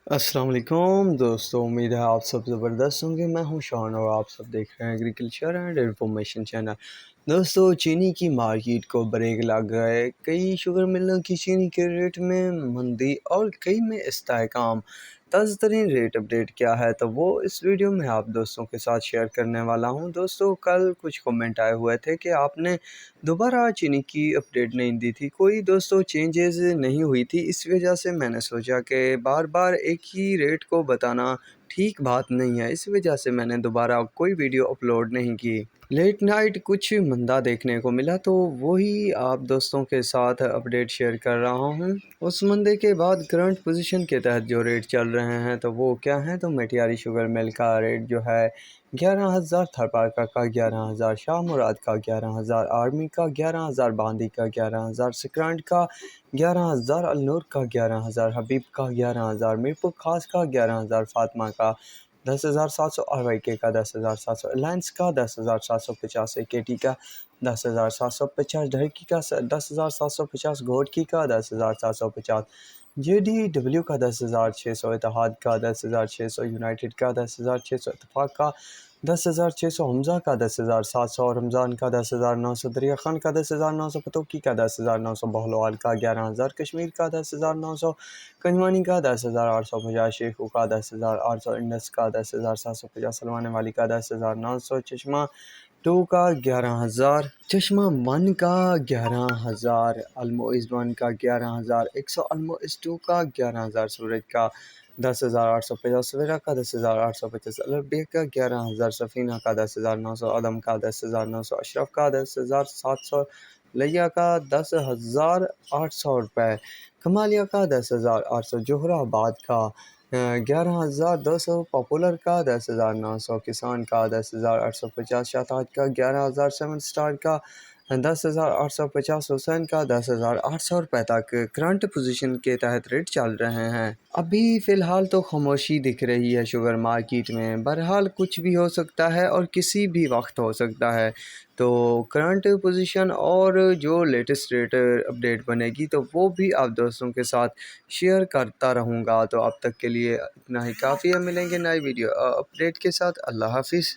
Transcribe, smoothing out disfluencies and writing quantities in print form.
अस्सलाम वालेकुम दोस्तों, उम्मीद है आप सब ज़बरदस्त होंगे। मैं हूं शॉन और आप सब देख रहे हैं एग्रीकल्चर एंड इंफॉर्मेशन चैनल। दोस्तों, चीनी की मार्केट को ब्रेक लग गया है। कई शुगर मिलों की चीनी के रेट में मंदी और कई में इस्तेहकाम। ताज़ा तरीन रेट अपडेट क्या है तो वो इस वीडियो में आप दोस्तों के साथ शेयर करने वाला हूं। दोस्तों, कल कुछ कमेंट आए हुए थे कि आपने दोबारा चीनी की अपडेट नहीं दी थी। कोई दोस्तों चेंजेस नहीं हुई थी, इस वजह से मैंने सोचा कि बार बार एक ही रेट को बताना ठीक बात नहीं है। इस वजह से मैंने दोबारा कोई वीडियो अपलोड नहीं की। लेट नाइट कुछ मंदा देखने को मिला तो वही आप दोस्तों के साथ अपडेट शेयर कर रहा हूँ। उस मंदे के बाद करंट पोजीशन के तहत जो रेट चल रहे हैं तो वो क्या है तो मेटियारी शुगर मिल का रेट जो है 11,000, थरपारका का 11,000, शाह मुराद का 11,000, आर्मी का 11,000, बांदी का 11,000, सिकरांड का 11,000, अलनूर का 11,000, हबीब का 11,000, मीरपुर खास का 11,000, फातिमा का 10,700, RYK का 10,700, अलायंस का 10,750, AKT का 10,750, ढरकी का 10,750, घोटकी का 10,750, JDW का 10,600, इत्तेहाद का 10,600, यूनाइटेड का 10,600, इत्तेफाक का 10,600, हमजा का 10,700, रमज़ान का 10,900, दरिया खान का 10,900, पतोकी का 10,900, बहलोल का 11,000, कश्मीर का 10,900, कंजवानी का 10,850, शेखू का 10,800, इंडस का 10,750, सलमान वाली का 10,900, चश्मा 2 का 11,000, चश्मा 1 का 11,000, अलमोइज़ 1 का 11,000, 100 अलमोइज़ 2 का 11,000, सूरज का 10,850, सवेरा का 10,850, अलरबिया का 11,000, सफ़ीना का 10,900, अदम का 10,900, अशरफ का 10,700, लिया का 10,800 रुपये, कमालिया का 10,800, जोहराबाद का 11,200, पॉपुलर का 10,900, किसान का 10,850, शाताज का 11,000, 7 स्टार का 10,850, हुसैन का 10,800 रुपये तक करंट पोजीशन के तहत रेट चल रहे हैं। अभी फ़िलहाल तो खामोशी दिख रही है शुगर मार्केट में। बहरहाल कुछ भी हो सकता है और किसी भी वक्त हो सकता है। तो करंट पोजीशन और जो लेटेस्ट रेट अपडेट बनेगी तो वो भी आप दोस्तों के साथ शेयर करता रहूँगा। तो अब तक के लिए इतना ही काफ़ी है। मिलेंगे नई वीडियो अपडेट के साथ। अल्लाह हाफिज़।